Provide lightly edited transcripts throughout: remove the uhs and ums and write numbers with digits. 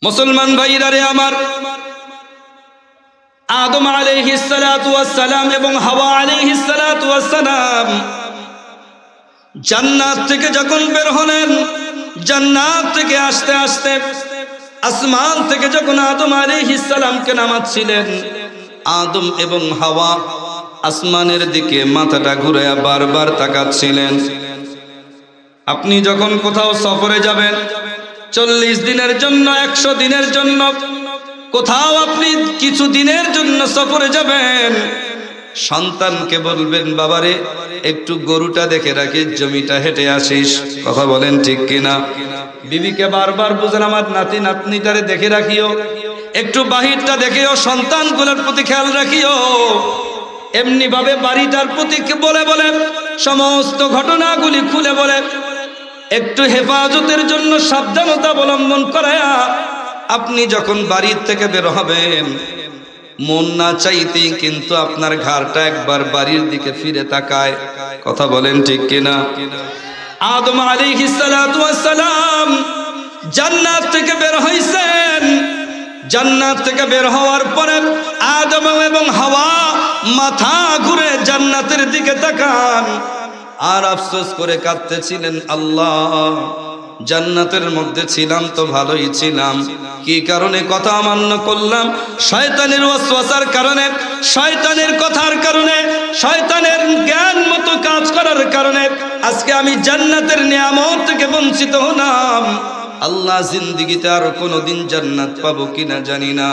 মুসলমান ভাইরা রে আমার, আদম আলাইহিস সালাতু ওয়াস সালাম এবং হাওয়া আলাইহিস সালাতু ওয়াস সালাম জান্নাত থেকে যখন বের হলেন, জান্নাত থেকে আস্তে আস্তে আসমান থেকে যখন আদম আলাইহিস সালামকে নামাচ্ছিলেন, আদম এবং হাওয়া আসমানের দিকে মাথাটা ঘুরায়া বারবার তাকাচ্ছিলেন। আপনি যখন কোথাও সফরে যাবেন, 40 দিনের জন্য, 100 দিনের জন্য, কোথাও আপনি কিছু দিনের জন্য সফরে যাবেন, সন্তানকে বলবেন, বাবারে একটু গরুটা দেখে রাখিস, জমিটা হেঁটে আসিস। কথা বলেন ঠিক কিনা? বিবিকে বারবার বুঝেন, আমার নাতি নাতনিটারে দেখে রাখিও, একটু বাহিরটা দেখেও, সন্তানগুলোর প্রতি খেয়াল রাখিও। এমনি ভাবে বাড়িটার প্রতি বলে বলে, সমস্ত ঘটনাগুলি খুলে বলে, একটু হেফাজতের জন্য সাবধানতা অবলম্বন করায়া আপনি যখন বাড়ির থেকে বের হবেন, মন না চাইতেই কিন্তু আপনার ঘাড়টা একবার বাড়ির দিকে ফিরে তাকায়। কথা বলেন ঠিক কিনা? আদম আলাইহিস সালাতু ওয়াস সালাম জান্নাত থেকে বের হইছেন। জান্নাত থেকে বের হওয়ার পরে আদম এবং হাওয়া মাথা ঘুরে জান্নাতের দিকে তাকান আর আফসোস করে কাঁদতেছিলেন, আল্লাহ, জান্নাতের মধ্যে ছিলাম তো ভালোই ছিলাম, কি কারণে কথা অমান্য করলাম? শয়তানের ওয়াসওয়াসার কারণে, শয়তানের কথার কারণে, শয়তানের জ্ঞান মতো কাজ করার কারণে আজকে আমি জান্নাতের নিয়ামত থেকে বঞ্চিত হলাম। আল্লাহ, জিন্দেগিতে আর কোনোদিন জান্নাত পাবো কিনা জানি না,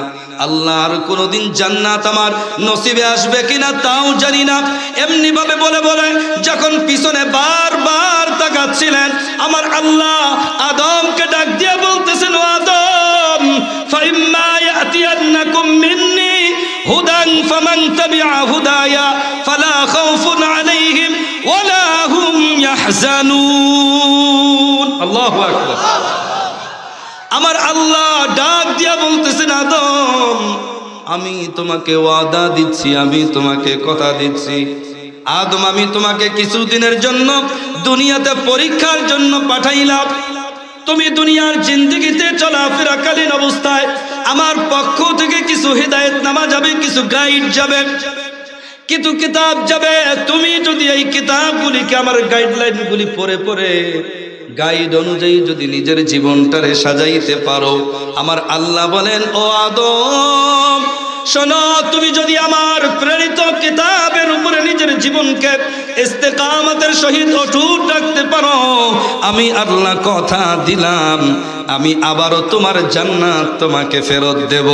আল্লাহ আর কোনোদিন জান্নাত আমার নসিবে আসবে কিনা তাও জানি না। এমনি ভাবে বলে বলে যখন পিছনে বারবার তাকাচ্ছিলেন, আমার আল্লাহ আদমকে ডাক দিয়ে বলতেছেন, ও আদম, ফাইম্মা ইয়াতিয়ান্নাকুম মিন্নি হুদান ফামান তাবিআ হুদায়া ফালা খাউফুন আলাইহিম ওয়ালা হুম ইয়াহজানুন। আল্লাহু আকবার। আমার আল্লাহ ডাক দিয়া বলতেছেন, আদম, আমি তোমাকে ওয়াদা দিচ্ছি, আমি তোমাকে কথা দিচ্ছি, আদম, আমি তোমাকে কিছুদিনের জন্য দুনিয়াতে পরীক্ষার জন্য পাঠাইলাম। তুমি দুনিয়ার জিন্দেগিতে চলাফেরাকালীন অবস্থায় আমার পক্ষ থেকে কিছু হিদায়াতনামা যাবে, কিছু গাইড যাবে, কিছু কিতাব যাবে। তুমি যদি এই কিতাবগুলিকে, আমার গাইডলাইনগুলি পড়ে পড়ে গাইড অনুযায়ী যদি নিজের জীবনটারে সাজাইতে পারো, আমার আল্লাহ বলেন, ও আদম, শোনো, তুমি যদি আমার প্রেরিত কিতাবের উপরে নিজের জীবনকে ইস্তেকামতের সহিত অটুট রাখতে পারো, আমি আল্লাহ কথা দিলাম, আমি আবারও তোমার জান্নাত তোমাকে ফেরত দেব।